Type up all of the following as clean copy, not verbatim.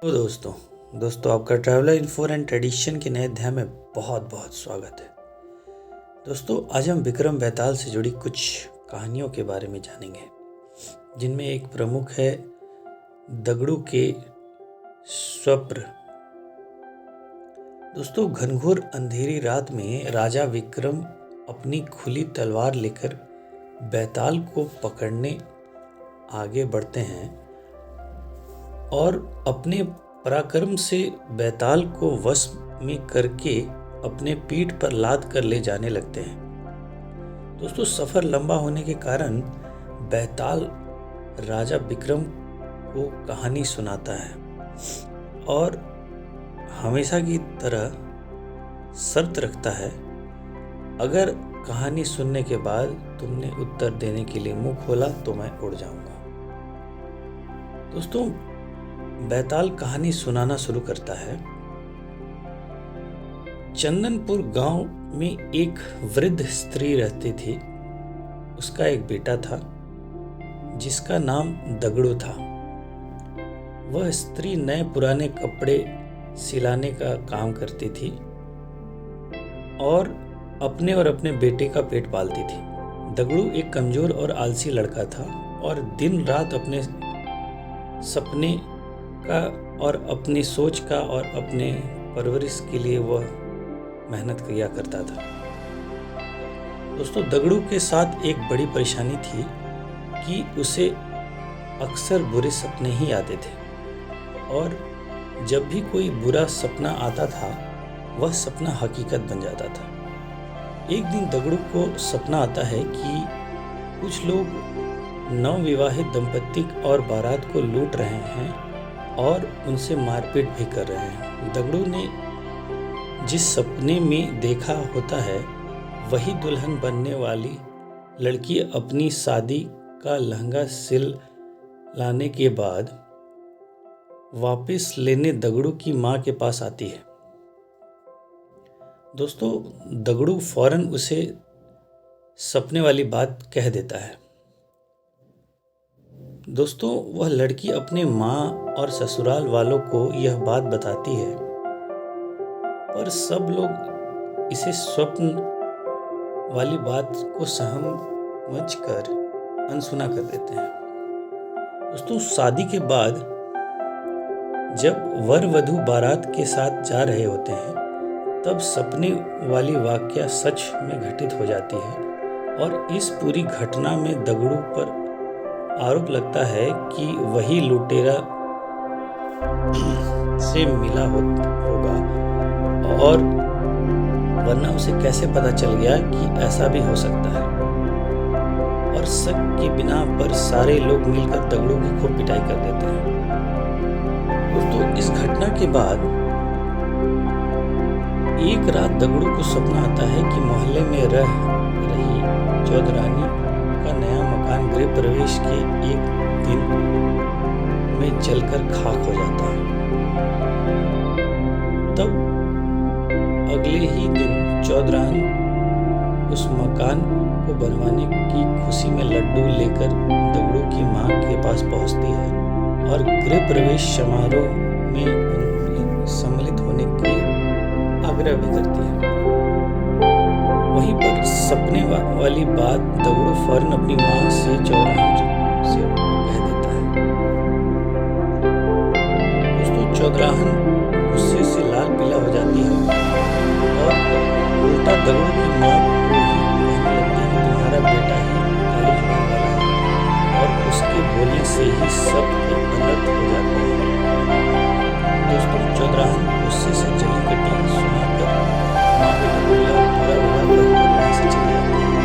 तो दोस्तों आपका ट्रैवलर इन्फो एंड ट्रेडिशन के नए अध्याय में बहुत बहुत स्वागत है। दोस्तों आज हम विक्रम बेताल से जुड़ी कुछ कहानियों के बारे में जानेंगे, जिनमें एक प्रमुख है दगड़ू के स्वप्न। दोस्तों घनघोर अंधेरी रात में राजा विक्रम अपनी खुली तलवार लेकर बेताल को पकड़ने आगे बढ़ते हैं और अपने पराक्रम से बेताल को वश में करके अपने पीठ पर लाद कर ले जाने लगते हैं। दोस्तों सफर लंबा होने के कारण बेताल राजा विक्रम को कहानी सुनाता है और हमेशा की तरह शर्त रखता है, अगर कहानी सुनने के बाद तुमने उत्तर देने के लिए मुंह खोला तो मैं उड़ जाऊंगा। दोस्तों बेताल कहानी सुनाना शुरू करता है। चंदनपुर गांव में एक वृद्ध स्त्री रहती थी। उसका एक बेटा था जिसका नाम दगड़ू था। वह स्त्री नए पुराने कपड़े सिलाने का काम करती थी और अपने बेटे का पेट पालती थी। दगड़ू एक कमजोर और आलसी लड़का था और दिन रात अपने सपने का और अपनी सोच का और अपने परवरिश के लिए वह मेहनत किया करता था। दोस्तों दगड़ू के साथ एक बड़ी परेशानी थी कि उसे अक्सर बुरे सपने ही आते थे और जब भी कोई बुरा सपना आता था वह सपना हकीकत बन जाता था। एक दिन दगड़ू को सपना आता है कि कुछ लोग नवविवाहित दंपत्ति और बारात को लूट रहे हैं और उनसे मारपीट भी कर रहे हैं। दगड़ू ने जिस सपने में देखा होता है वही दुल्हन बनने वाली लड़की अपनी शादी का लहंगा सिल लाने के बाद वापस लेने दगड़ू की मां के पास आती है। दोस्तों दगड़ू फौरन उसे सपने वाली बात कह देता है। दोस्तों वह लड़की अपने माँ और ससुराल वालों को यह बात बताती है, पर सब लोग इसे स्वप्न वाली बात को समझ कर अनसुना कर देते हैं। दोस्तों शादी के बाद जब वर वधू बारात के साथ जा रहे होते हैं तब सपने वाली वाकया सच में घटित हो जाती है और इस पूरी घटना में दगड़ू पर आरोप लगता है कि वही लुटेरा से मिला होगा और वरना उसे कैसे पता चल गया कि ऐसा भी हो सकता है। और शक की बिना पर सारे लोग मिलकर दगड़ू की खूब पिटाई कर देते हैं। दोस्तों इस घटना के बाद एक रात दगड़ू को सपना आता है कि मोहल्ले में रह रही चौधरानी का नया मकान गृह प्रवेश के एक दिन में जलकर खाक हो जाता है। तब अगले ही दिन चौधरान उस मकान को बनवाने की खुशी में लड्डू लेकर दगड़ू की मां के पास पहुंचती है और गृह प्रवेश समारोह में उनके सम्मिलित होने के आग्रह भी करती है। वहीं पर सपने वाली बात दगड़ू फौरन अपनी मां से चौधरान से कह देता है। दोस्तों चौधरान गुस्से से लाल पीला हो जाती है और उल्टा दगड़ू की मां को ही कहने लगती है कि तुम्हारा बेटा ही काली जुबान वाला है और उसके बोलने से ही सब अनर्थ हो जाते हैं। दोस्तों चौधरान गुस्से से जली कटी सुनाकर मां बेटे को वहां से चले जाते हैं।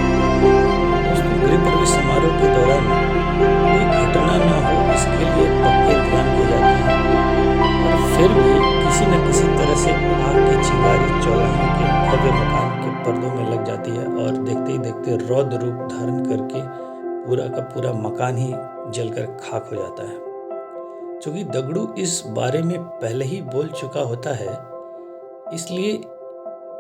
दोस्तों गृह प्रवेश समारोह के दौरान कोई घटना न हो इसके लिए पक्के ध्यान दिए जाते हैं और फिर भी किसी न किसी तरह से आग की चिंगारी चौराहे के भव्य मकान के पर्दों में लग जाती है और देखते ही देखते रौद्र रूप धारण करके पूरा का पूरा मकान ही जलकर खाक हो जाता है। चूंकि दगड़ू इस बारे में पहले ही बोल चुका होता है इसलिए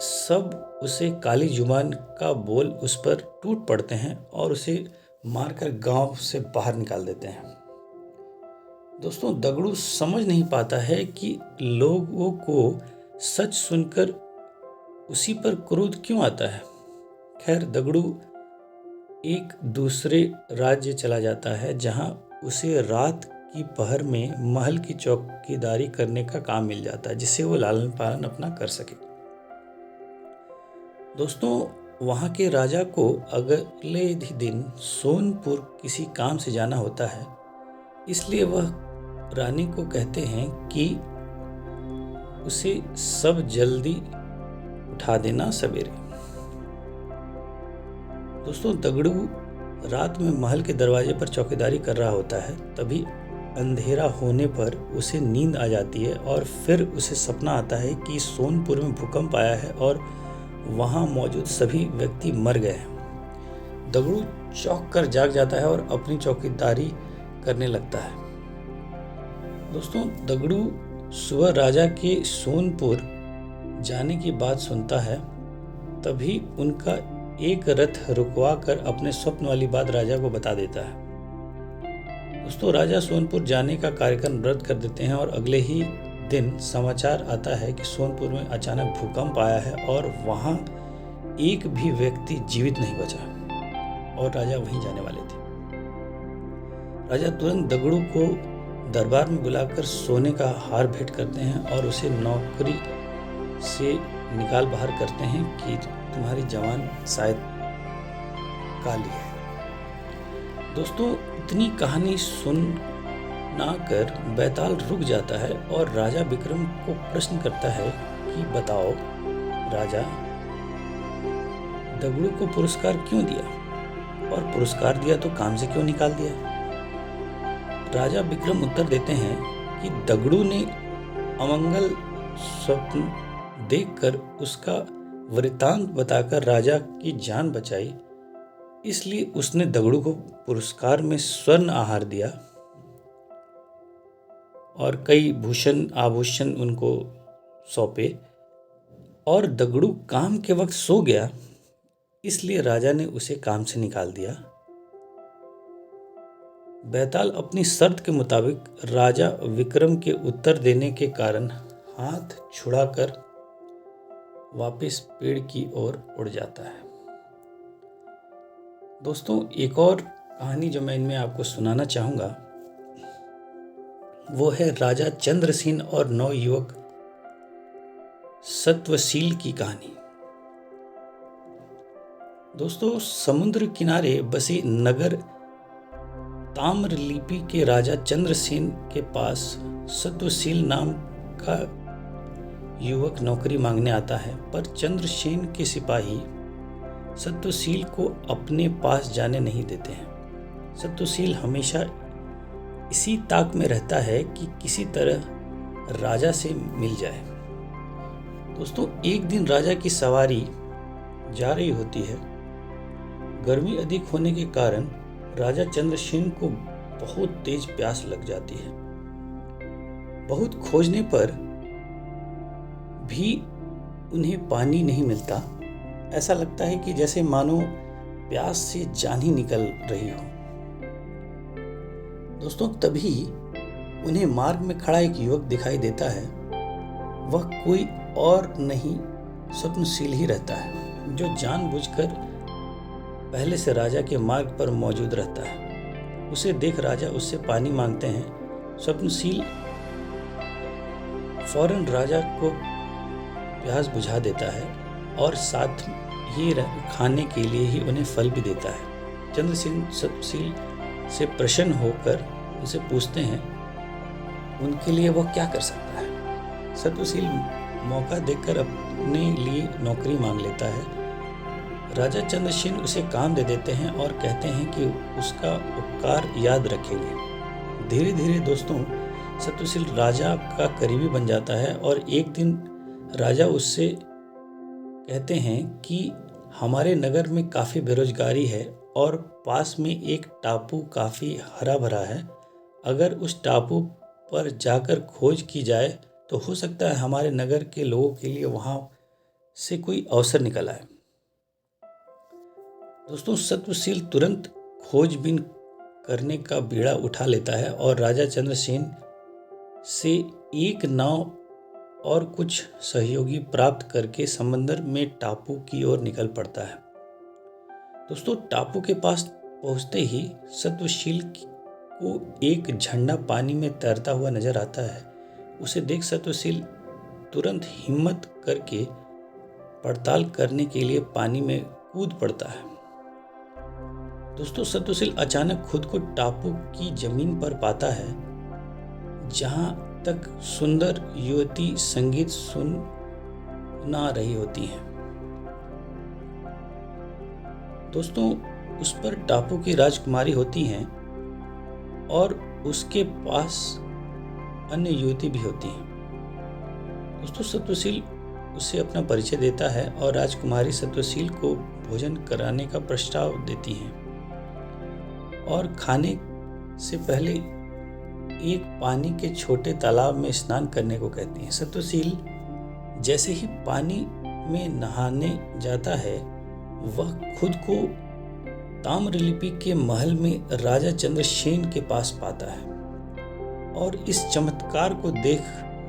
सब उसे काली जुबान का बोल उस पर टूट पड़ते हैं और उसे मारकर गांव से बाहर निकाल देते हैं। दोस्तों, दगड़ू समझ नहीं पाता है कि लोगों को सच सुनकर उसी पर क्रोध क्यों आता है। खैर, दगड़ू एक दूसरे राज्य चला जाता है जहां उसे रात की पहर में महल की चौकीदारी करने का काम मिल जाता है, जिससे वो लालन पालन अपना कर सके। दोस्तों, वहां के राजा को अगले ही दिन सोनपुर किसी काम से जाना होता है, इसलिए वह रानी को कहते हैं कि उसे सब जल्दी उठा देना सवेरे। दोस्तों, दगड़ू रात में महल के दरवाजे पर चौकीदारी कर रहा होता है। तभी अंधेरा होने पर उसे नींद आ जाती है और फिर उसे सपना आता है कि सोनपुर में भूकंप आया है और वहां मौजूद सभी व्यक्ति मर गए हैं। दगड़ू चौंक कर जाग जाता है और अपनी चौकीदारी करने लगता है। दोस्तों, दगड़ू सुबह राजा के सोनपुर जाने की बात सुनता है। तभी उनका एक रथ रुकवा कर अपने स्वप्न वाली बात राजा को बता देता है। दोस्तों, राजा सोनपुर जाने का कार्यक्रम रद्द कर देते हैं और अगले ही दिन समाचार आता है कि सोनपुर में अचानक भूकंप आया है और वहां एक भी व्यक्ति जीवित नहीं बचा और राजा वहीं जाने वाले थे। राजा तुरंत दगड़ू को दरबार में बुलाकर सोने का हार भेंट करते हैं और उसे नौकरी से निकाल बाहर करते हैं कि तुम्हारी जवान शायद काली है। दोस्तों, इतनी कहानी सुना कर बैताल रुक जाता है और राजा विक्रम को प्रश्न करता है कि बताओ राजा, दगड़ू को पुरस्कार क्यों दिया, और पुरस्कार दिया तो काम से क्यों निकाल दिया। राजा विक्रम उत्तर देते हैं कि दगड़ू ने अमंगल स्वप्न देखकर उसका वृतांत बताकर राजा की जान बचाई, इसलिए उसने दगड़ू को पुरस्कार में स्वर्ण आहार दिया और कई भूषण आभूषण उनको सौंपे, और दगड़ू काम के वक्त सो गया, इसलिए राजा ने उसे काम से निकाल दिया। बैताल अपनी शर्त के मुताबिक राजा विक्रम के उत्तर देने के कारण हाथ छुड़ाकर वापस पेड़ की ओर उड़ जाता है। दोस्तों, एक और कहानी जो मैं इनमें आपको सुनाना चाहूँगा वो है राजा चंद्रसेन और नवयुवक सत्वशील की कहानी। दोस्तों, समुद्र किनारे बसे नगर ताम्रलिपि के राजा चंद्रसेन के पास सत्वशील नाम का युवक नौकरी मांगने आता है, पर चंद्रसेन के सिपाही सत्वशील को अपने पास जाने नहीं देते हैं। सत्वशील हमेशा इसी ताक में रहता है कि किसी तरह राजा से मिल जाए। दोस्तों, एक दिन राजा की सवारी जा रही होती है। गर्मी अधिक होने के कारण राजा चंद्रसेन को बहुत तेज प्यास लग जाती है। बहुत खोजने पर भी उन्हें पानी नहीं मिलता। ऐसा लगता है कि जैसे मानो प्यास से जान ही निकल रही हो। दोस्तों, तभी उन्हें मार्ग में खड़ा एक युवक दिखाई देता है। वह कोई और नहीं, स्वप्नशील ही रहता है, जो जानबूझकर पहले से राजा के मार्ग पर मौजूद रहता है। उसे देख राजा उससे पानी मांगते हैं। स्वप्नशील फौरन राजा को प्यास बुझा देता है और साथ ही खाने के लिए ही उन्हें फल भी देता है। चंद्रसेन सत्वशील से प्रसन्न होकर उनसे पूछते हैं उनके लिए वह क्या कर सकता है। सत्वशील मौका देखकर अपने लिए नौकरी मांग लेता है। राजा चंद्रसेन उसे काम दे देते हैं और कहते हैं कि उसका उपकार याद रखेंगे। धीरे धीरे दोस्तों, सत्वशील राजा का करीबी बन जाता है और एक दिन राजा उससे कहते हैं कि हमारे नगर में काफ़ी बेरोजगारी है और पास में एक टापू काफ़ी हरा भरा है। अगर उस टापू पर जाकर खोज की जाए तो हो सकता है हमारे नगर के लोगों के लिए वहाँ से कोई अवसर निकल आए। दोस्तों, सत्वशील तुरंत खोजबीन करने का बीड़ा उठा लेता है और राजा चंद्रसेन से एक नाव और कुछ सहयोगी प्राप्त करके समंदर में टापू की ओर निकल पड़ता है। दोस्तों, टापू के पास पहुंचते ही सत्वशील को एक झंडा पानी में तैरता हुआ नजर आता है। उसे देख सत्वशील तुरंत हिम्मत करके पड़ताल करने के लिए पानी में कूद पड़ता है। दोस्तों, सत्वशील अचानक खुद को टापू की जमीन पर पाता है, जहां तक सुंदर युवती संगीत सुना रही होती हैं। दोस्तों, उस पर टापू की राजकुमारी होती हैं और उसके पास अन्य युवती भी होती हैं। दोस्तों, सत्वशील उसे अपना परिचय देता है और राजकुमारी सत्वशील को भोजन कराने का प्रस्ताव देती हैं और खाने से पहले एक पानी के छोटे तालाब में स्नान करने को कहती हैं। सत्वशील जैसे ही पानी में नहाने जाता है, वह खुद को ताम्रलिपि के महल में राजा चंद्रसेन के पास पाता है और इस चमत्कार को देख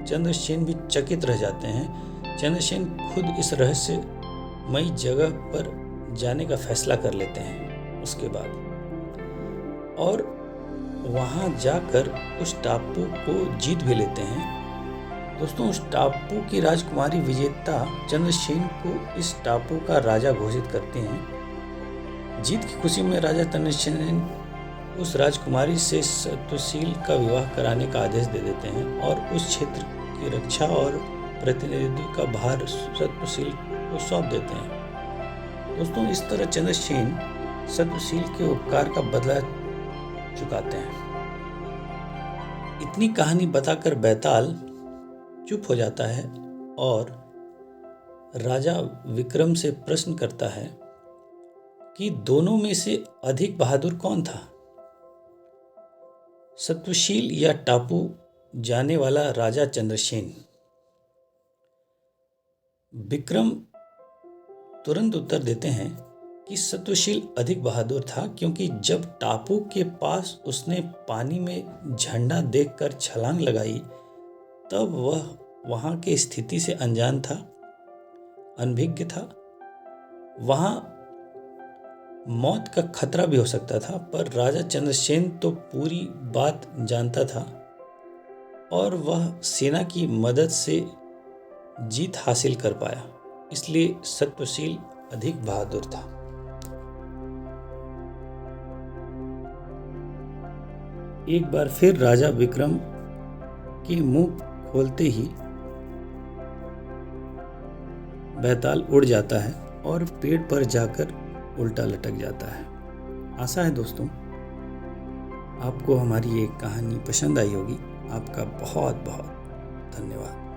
चंद्रसेन भी चकित रह जाते हैं। चंद्रसेन खुद इस रहस्यमयी जगह पर जाने का फैसला कर लेते हैं उसके बाद, और वहां जाकर उस टापू को जीत भी लेते हैं। दोस्तों, उस टापू की राजकुमारी विजेता चंद्रसेन को इस टापू का राजा घोषित करते हैं। जीत की खुशी में राजा चंद्रसेन उस राजकुमारी से सत्वशील का विवाह कराने का आदेश दे देते हैं और उस क्षेत्र की रक्षा और प्रतिनिधित्व का भार सत्वशील को सौंप देते हैं। दोस्तों, इस तरह चंद्रसेन सत्वशील के उपकार का बदला चुकाते हैं। इतनी कहानी बताकर बैताल चुप हो जाता है और राजा विक्रम से प्रश्न करता है कि दोनों में से अधिक बहादुर कौन था, सत्वशील या टापू जाने वाला राजा चंद्रसेन? विक्रम तुरंत उत्तर देते हैं कि सत्वशील अधिक बहादुर था, क्योंकि जब टापू के पास उसने पानी में झंडा देखकर छलांग लगाई, तब वह वहां की स्थिति से अनजान था, अनभिज्ञ था। वहां मौत का खतरा भी हो सकता था, पर राजा चंद्रसेन तो पूरी बात जानता था और वह सेना की मदद से जीत हासिल कर पाया, इसलिए सत्वशील अधिक बहादुर था। एक बार फिर राजा विक्रम के मुंह खोलते ही बैताल उड़ जाता है और पेड़ पर जाकर उल्टा लटक जाता है। आशा है दोस्तों आपको हमारी ये कहानी पसंद आई होगी। आपका बहुत बहुत धन्यवाद।